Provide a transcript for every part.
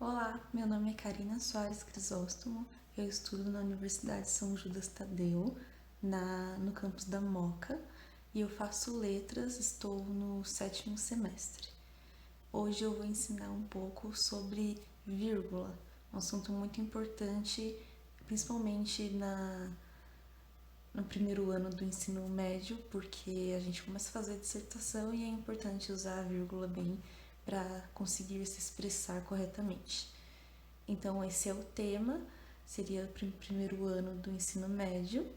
Olá, meu nome é Karina Soares Crisóstomo, eu estudo na Universidade São Judas Tadeu, no campus da Moca, e eu faço letras, estou no 7º semestre. Hoje eu vou ensinar um pouco sobre vírgula, um assunto muito importante, principalmente no primeiro ano do ensino médio, porque a gente começa a fazer dissertação e é importante usar a vírgula bem para conseguir se expressar corretamente. Então, esse é o tema, seria o primeiro ano do ensino médio,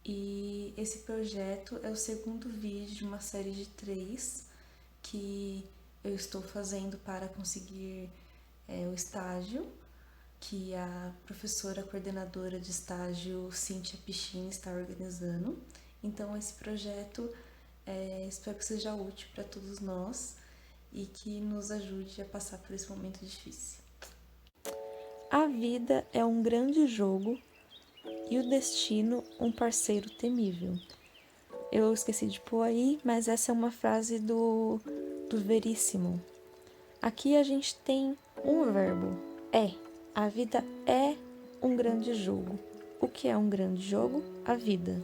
e esse projeto é o segundo vídeo de uma série de 3 que eu estou fazendo para conseguir o estágio, que a professora coordenadora de estágio, Cíntia Pichini, está organizando. Então, esse projeto espero que seja útil para todos nós e que nos ajude a passar por esse momento difícil. A vida é um grande jogo e o destino um parceiro temível. Eu esqueci de pôr aí, mas essa é uma frase do Veríssimo. Aqui a gente tem um verbo, é. A vida é um grande jogo. O que é um grande jogo? A vida.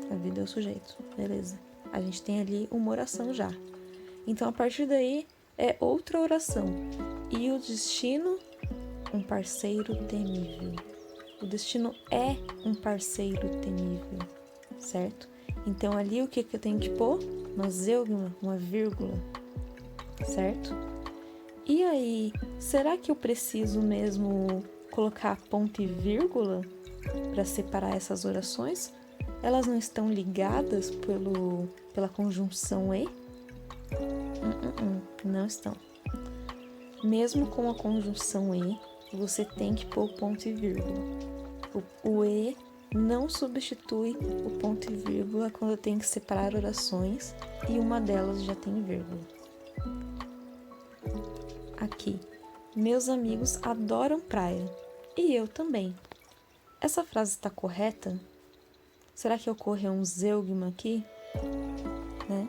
A vida é o sujeito, beleza. A gente tem ali uma oração já. Então, a partir daí, é outra oração. E o destino, um parceiro temível. O destino é um parceiro temível, certo? Então, ali o que eu tenho que pôr? Uma zêugma, uma vírgula, certo? E aí, será que eu preciso mesmo colocar ponto e vírgula para separar essas orações? Elas não estão ligadas pela conjunção e? Não estão. Mesmo com a conjunção e, você tem que pôr ponto e vírgula. O e não substitui o ponto e vírgula quando eu tenho que separar orações e uma delas já tem vírgula. Aqui, meus amigos adoram praia e eu também. Essa frase está correta? Será que ocorreu um zeugma aqui? Né?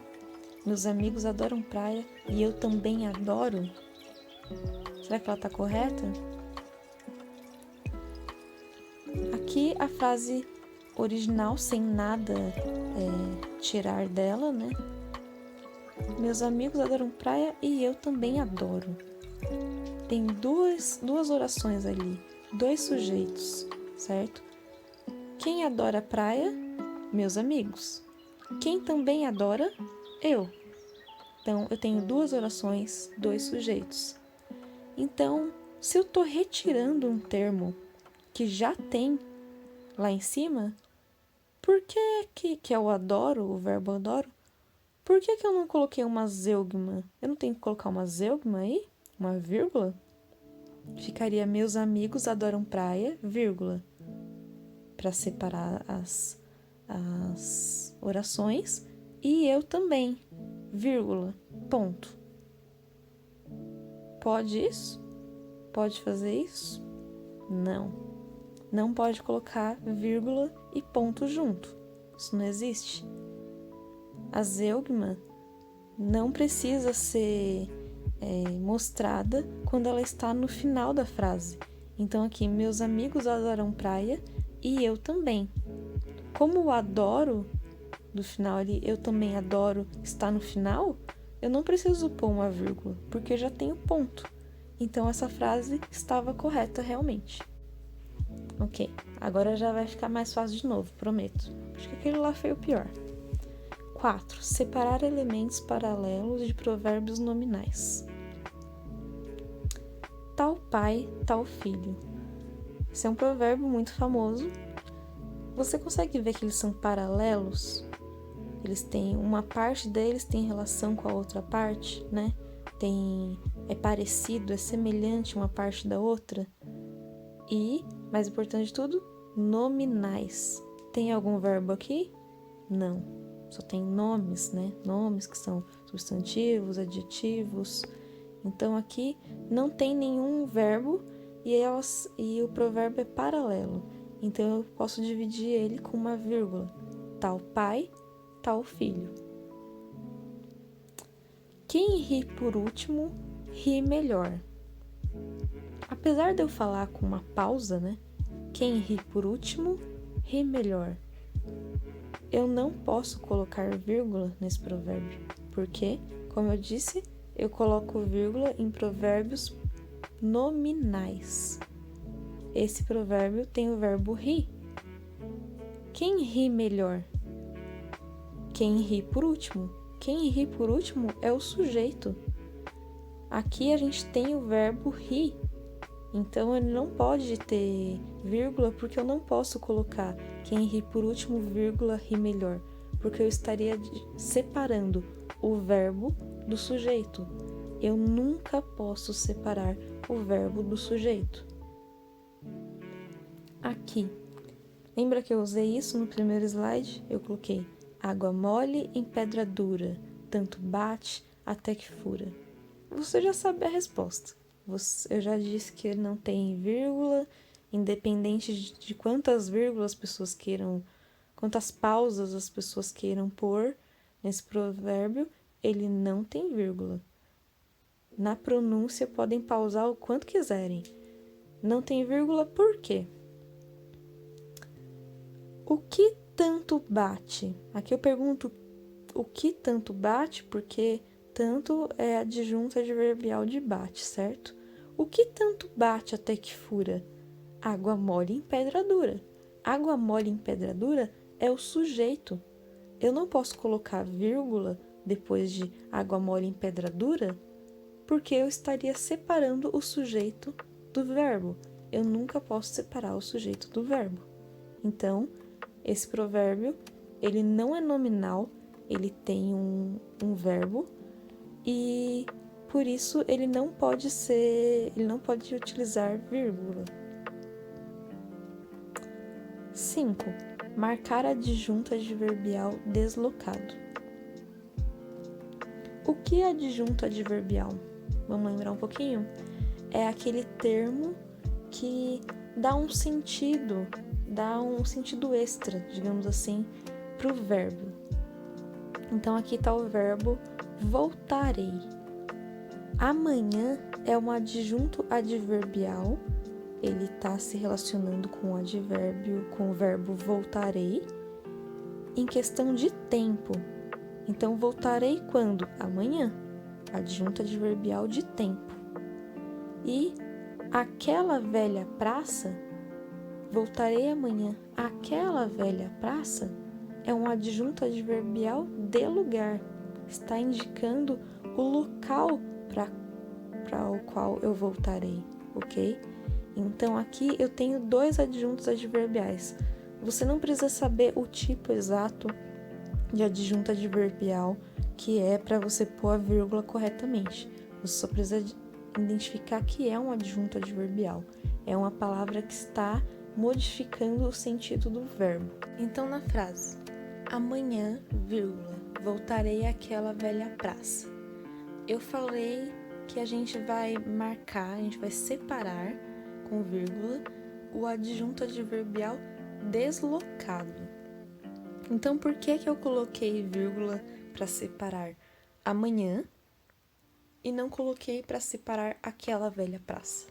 Meus amigos adoram praia e eu também adoro? Será que ela está correta? Aqui a frase original, sem nada tirar dela, né? Meus amigos adoram praia e eu também adoro. Tem duas orações ali, 2 sujeitos, certo? Quem adora praia? Meus amigos. Quem também adora? Eu. Então, eu tenho 2 orações, 2 sujeitos. Então, se eu estou retirando um termo que já tem lá em cima, por que é o adoro, o verbo adoro? Por que eu não coloquei uma zeugma? Eu não tenho que colocar uma zeugma aí? Uma vírgula? Ficaria meus amigos adoram praia, vírgula. Para separar as orações. E eu também, vírgula, ponto. Pode isso? Pode fazer isso? Não. Não pode colocar vírgula e ponto junto. Isso não existe. A zeugma não precisa ser mostrada quando ela está no final da frase. Então aqui, meus amigos adoram praia e eu também. Como o adoro do final ali, eu também adoro, está no final, eu não preciso pôr uma vírgula, porque já tem o ponto. Então essa frase estava correta realmente. Ok, agora já vai ficar mais fácil de novo, prometo. Acho que aquele lá foi o pior. 4. Separar elementos paralelos de provérbios nominais. Tal pai, tal filho. Esse é um provérbio muito famoso. Você consegue ver que eles são paralelos? Eles têm, uma parte deles tem relação com a outra parte, né? É parecido, é semelhante uma parte da outra. E, mais importante de tudo, nominais. Tem algum verbo aqui? Não. Só tem nomes, né? Nomes que são substantivos, adjetivos. Então aqui não tem nenhum verbo e o provérbio é paralelo. Então eu posso dividir ele com uma vírgula. Tal pai, tal filho. Quem ri por último, ri melhor. Apesar de eu falar com uma pausa, né? Quem ri por último, ri melhor. Eu não posso colocar vírgula nesse provérbio, porque, como eu disse, eu coloco vírgula em provérbios nominais. Esse provérbio tem o verbo rir. Quem ri melhor? Quem ri por último. Quem ri por último é o sujeito. Aqui a gente tem o verbo ri. Então ele não pode ter vírgula, porque eu não posso colocar quem ri por último, vírgula, ri melhor. Porque eu estaria separando o verbo do sujeito. Eu nunca posso separar o verbo do sujeito. Aqui. Lembra que eu usei isso no primeiro slide? Eu coloquei água mole em pedra dura, tanto bate até que fura. Você já sabe a resposta. Eu já disse que ele não tem vírgula, independente de quantas vírgulas as pessoas queiram, quantas pausas as pessoas queiram pôr nesse provérbio, ele não tem vírgula. Na pronúncia podem pausar o quanto quiserem. Não tem vírgula por quê? O que tanto bate? Aqui eu pergunto o que tanto bate, porque tanto é adjunto adverbial de bate, certo? O que tanto bate até que fura? Água mole em pedra dura. Água mole em pedra dura é o sujeito. Eu não posso colocar vírgula depois de água mole em pedra dura, porque eu estaria separando o sujeito do verbo. Eu nunca posso separar o sujeito do verbo. Então, esse provérbio, ele não é nominal, ele tem um verbo e por isso ele não pode utilizar vírgula. 5. Marcar adjunto adverbial deslocado. O que é adjunto adverbial? Vamos lembrar um pouquinho? É aquele termo que dá um sentido extra, digamos assim, para o verbo. Então aqui está o verbo voltarei. Amanhã é um adjunto adverbial, ele está se relacionando com o verbo voltarei em questão de tempo. Então voltarei quando? Amanhã. Adjunto adverbial de tempo. E aquela velha praça, voltarei amanhã. Aquela velha praça é um adjunto adverbial de lugar. Está indicando o local para o qual eu voltarei, ok? Então aqui eu tenho 2 adjuntos adverbiais. Você não precisa saber o tipo exato de adjunto adverbial que é para você pôr a vírgula corretamente. Você só precisa identificar que é um adjunto adverbial. É uma palavra que está modificando o sentido do verbo. Então, na frase, amanhã, vírgula, voltarei àquela velha praça. Eu falei que a gente vai marcar, a gente vai separar com vírgula o adjunto adverbial deslocado. Então, por que eu coloquei vírgula para separar amanhã e não coloquei para separar aquela velha praça?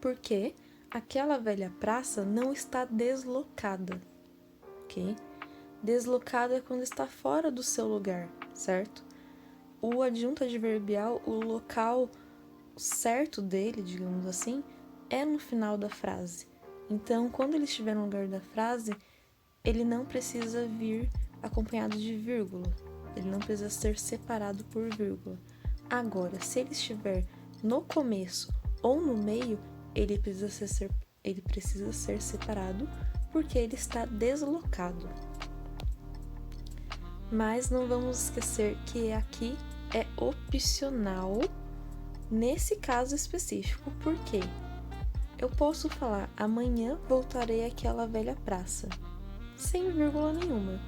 Porque aquela velha praça não está deslocada, ok? Deslocado é quando está fora do seu lugar, certo? O adjunto adverbial, o local certo dele, digamos assim, é no final da frase. Então, quando ele estiver no lugar da frase, ele não precisa vir acompanhado de vírgula. Ele não precisa ser separado por vírgula. Agora, se ele estiver no começo ou no meio, ele precisa ser separado porque ele está deslocado. Mas não vamos esquecer que aqui é opcional nesse caso específico. Por quê? Eu posso falar amanhã voltarei àquela velha praça sem vírgula nenhuma,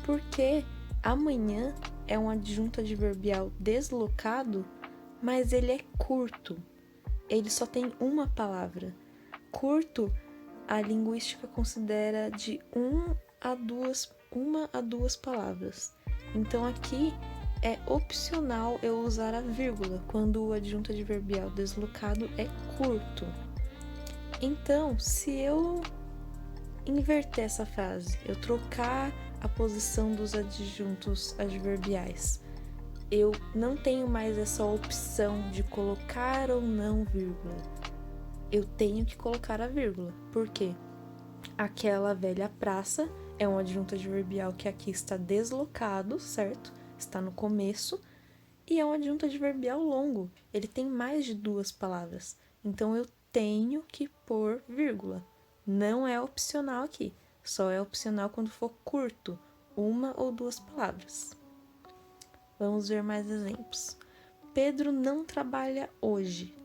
porque amanhã é um adjunto adverbial deslocado, mas ele é curto. Ele só tem uma palavra. Curto, a linguística considera de uma a duas palavras. Então aqui é opcional eu usar a vírgula quando o adjunto adverbial deslocado é curto. Então, se eu inverter essa frase, eu trocar a posição dos adjuntos adverbiais, eu não tenho mais essa opção de colocar ou não vírgula. Eu tenho que colocar a vírgula. Por quê? Aquela velha praça é um adjunto adverbial que aqui está deslocado, certo? Está no começo. E é um adjunto adverbial longo. Ele tem mais de 2 palavras. Então, eu tenho que pôr vírgula. Não é opcional aqui. Só é opcional quando for curto, 1 ou 2 palavras. Vamos ver mais exemplos. Pedro não trabalha hoje.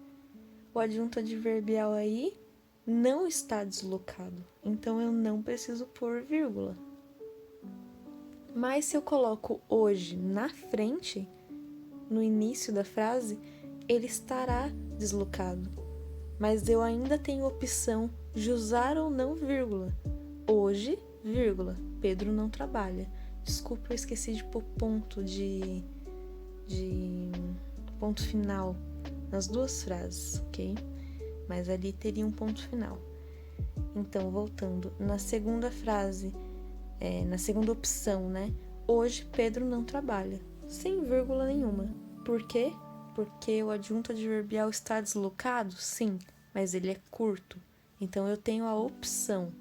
O adjunto adverbial aí não está deslocado. Então, eu não preciso pôr vírgula. Mas se eu coloco hoje na frente, no início da frase, ele estará deslocado. Mas eu ainda tenho a opção de usar ou não vírgula. Hoje, vírgula, Pedro não trabalha. Desculpa, eu esqueci de pôr ponto de ponto final nas 2 frases, ok? Mas ali teria um ponto final. Então, voltando, na segunda frase, na segunda opção, né? Hoje, Pedro não trabalha. Sem vírgula nenhuma. Por quê? Porque o adjunto adverbial está deslocado? Sim, mas ele é curto. Então, eu tenho a opção,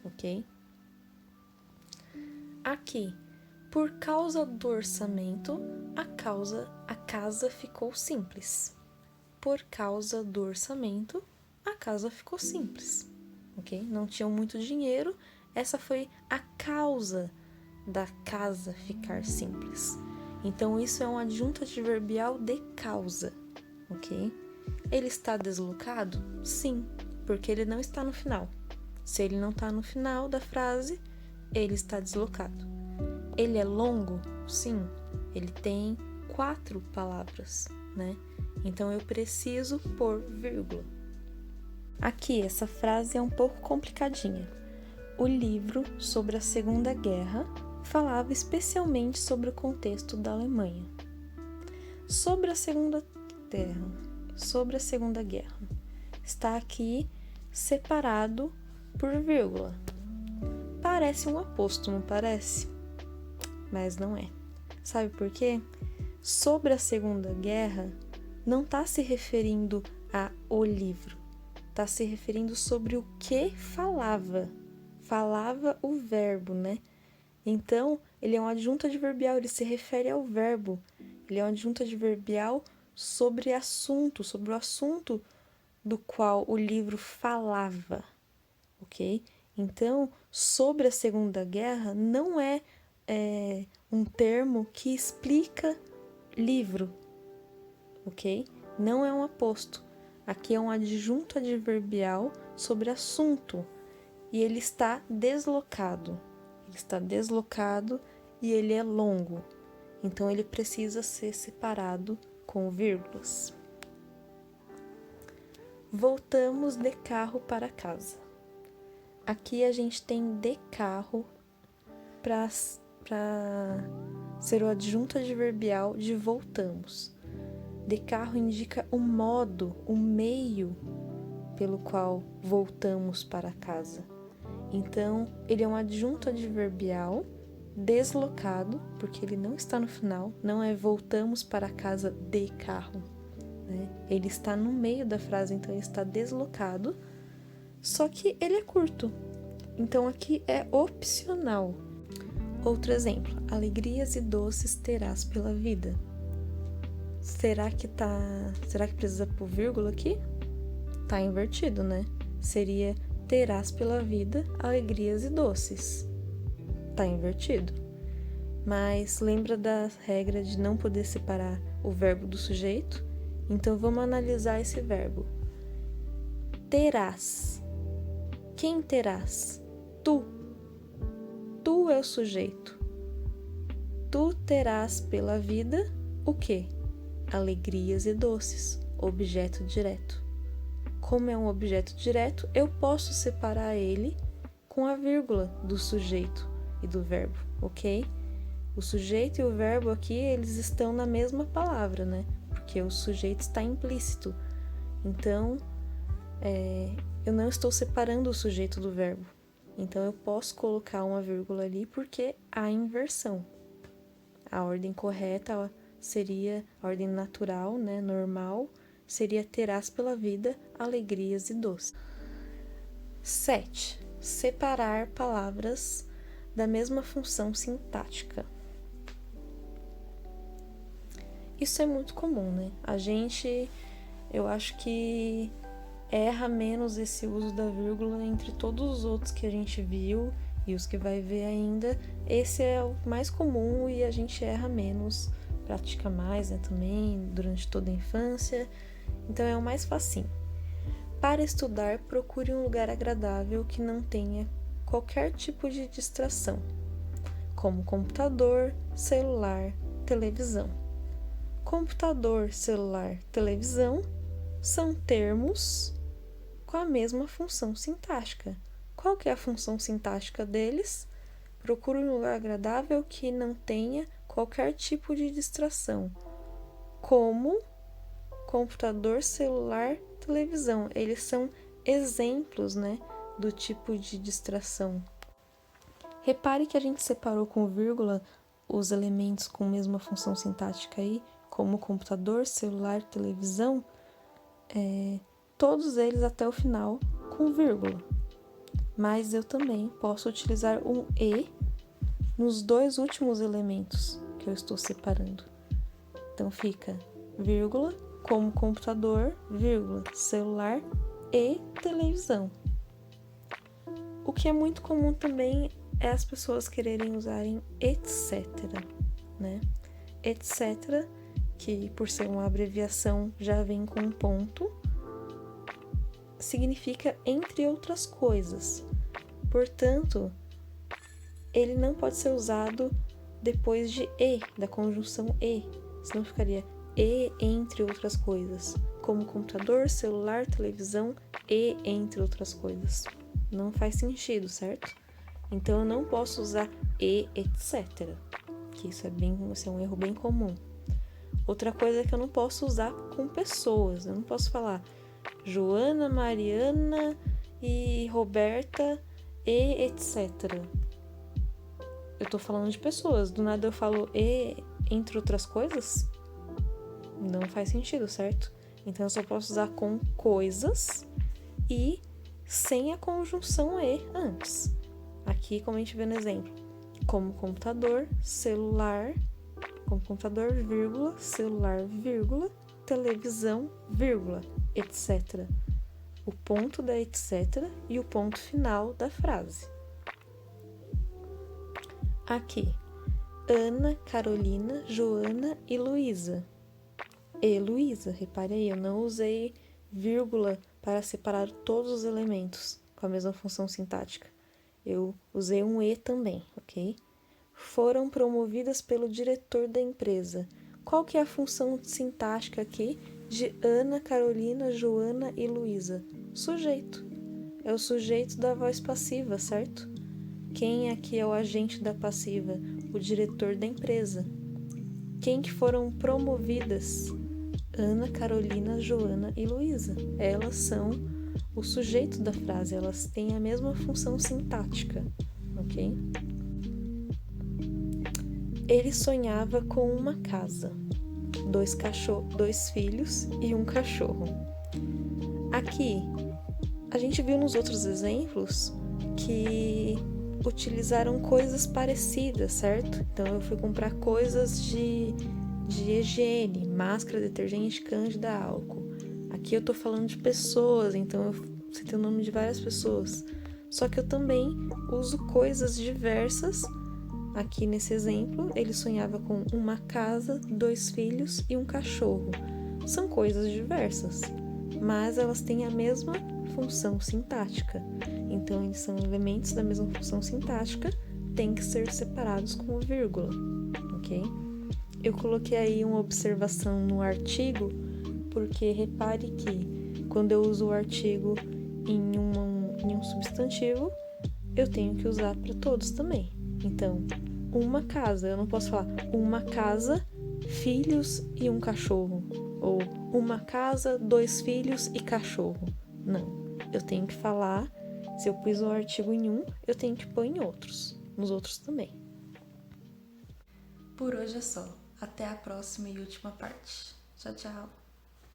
ok? Aqui, por causa do orçamento, a casa ficou simples. Por causa do orçamento, a casa ficou simples, ok? Não tinham muito dinheiro, essa foi a causa da casa ficar simples. Então, isso é um adjunto adverbial de causa, ok? Ele está deslocado? Sim, porque ele não está no final. Se ele não está no final da frase, ele está deslocado. Ele é longo? Sim, ele tem 4 palavras, né? Então, eu preciso pôr vírgula. Aqui, essa frase é um pouco complicadinha. O livro sobre a Segunda Guerra falava especialmente sobre o contexto da Alemanha. Sobre a Segunda Guerra. Está aqui separado por vírgula. Parece um aposto, não parece? Mas não é. Sabe por quê? Sobre a Segunda Guerra não está se referindo a o livro. Está se referindo sobre o que falava. Falava o verbo, né? Então, ele é um adjunto adverbial, ele se refere ao verbo. Ele é um adjunto adverbial sobre o assunto do qual o livro falava, ok? Então, sobre a Segunda Guerra não é um termo que explica livro, ok? Não é um aposto. Aqui é um adjunto adverbial sobre assunto e ele está deslocado. Ele está deslocado e ele é longo. Então, ele precisa ser separado com vírgulas. Voltamos de carro para casa. Aqui a gente tem de carro para ser o adjunto adverbial de voltamos. De carro indica o modo, o meio pelo qual voltamos para casa. Então, ele é um adjunto adverbial deslocado, porque ele não está no final, não é voltamos para casa de carro, né? Ele está no meio da frase, então ele está deslocado, só que ele é curto. Então, aqui é opcional. Outro exemplo, alegrias e doces terás pela vida. Será que precisa pôr vírgula aqui? Tá invertido, né? Seria terás pela vida alegrias e doces. Tá invertido. Mas lembra da regra de não poder separar o verbo do sujeito? Então vamos analisar esse verbo. Terás. Quem terás? Tu. Tu é o sujeito. Tu terás pela vida o quê? Alegrias e doces. Objeto direto. Como é um objeto direto, eu posso separar ele com a vírgula do sujeito e do verbo, ok? O sujeito e o verbo aqui, eles estão na mesma palavra, né? Porque o sujeito está implícito. Então, eu não estou separando o sujeito do verbo. Então, eu posso colocar uma vírgula ali porque há inversão. A ordem correta seria, a ordem natural, né, normal, seria terás pela vida alegrias e doces. 7. Separar palavras da mesma função sintática. Isso é muito comum, né? Eu acho que erra menos esse uso da vírgula entre todos os outros que a gente viu e os que vai ver ainda. Esse é o mais comum e a gente erra menos, pratica mais, né, também, durante toda a infância. Então é o mais facinho. Para estudar, procure um lugar agradável que não tenha qualquer tipo de distração, como computador, celular, televisão. Computador, celular, televisão são termos com a mesma função sintática. Qual que é a função sintática deles? Procure um lugar agradável que não tenha qualquer tipo de distração, como computador, celular, televisão. Eles são exemplos, né, do tipo de distração. Repare que a gente separou com vírgula os elementos com a mesma função sintática aí, como computador, celular, televisão, todos eles até o final com vírgula. Mas eu também posso utilizar um e nos dois últimos elementos que eu estou separando. Então fica vírgula, como computador, vírgula, celular e televisão. O que é muito comum também é as pessoas quererem usarem etc, né? Etc, que por ser uma abreviação já vem com um ponto, significa entre outras coisas. Portanto, ele não pode ser usado depois de e, da conjunção e, senão ficaria e entre outras coisas, como computador, celular, televisão e entre outras coisas. Não faz sentido, certo? Então eu não posso usar e etc, que isso é um erro bem comum. Outra coisa é que eu não posso usar com pessoas. Eu não posso falar Joana, Mariana e Roberta e etc. Eu tô falando de pessoas. Do nada eu falo e entre outras coisas? Não faz sentido, certo? Então eu só posso usar com coisas e sem a conjunção e antes. Aqui, como a gente vê no exemplo, como computador, celular, como computador, vírgula, celular, vírgula, televisão, vírgula, etc. O ponto da etc e o ponto final da frase. Aqui, Ana, Carolina, Joana e Luísa. E Luísa, repare aí, eu não usei vírgula para separar todos os elementos com a mesma função sintática. Eu usei um e também, ok? Foram promovidas pelo diretor da empresa. Qual que é a função sintática aqui de Ana, Carolina, Joana e Luísa? Sujeito. É o sujeito da voz passiva, certo? Quem aqui é o agente da passiva? O diretor da empresa. Quem que foram promovidas? Ana, Carolina, Joana e Luísa. Elas são o sujeito da frase, elas têm a mesma função sintática, ok? Ele sonhava com uma casa, dois filhos e um cachorro. Aqui, a gente viu nos outros exemplos que utilizaram coisas parecidas, certo? Então, eu fui comprar coisas de higiene, máscara, detergente, cândida, álcool. Aqui eu tô falando de pessoas, então você tem o nome de várias pessoas. Só que eu também uso coisas diversas. Aqui nesse exemplo, ele sonhava com uma casa, 2 filhos e um cachorro. São coisas diversas, mas elas têm a mesma função sintática. Então, eles são elementos da mesma função sintática, têm que ser separados com vírgula, ok? Eu coloquei aí uma observação no artigo, porque repare que quando eu uso o artigo em um substantivo, eu tenho que usar para todos também. Então, uma casa. Eu não posso falar uma casa, filhos e um cachorro. Ou uma casa, 2 filhos e cachorro. Não. Eu tenho que falar, se eu pus o artigo em um, eu tenho que pôr em outros. Nos outros também. Por hoje é só. Até a próxima e última parte. Tchau, tchau!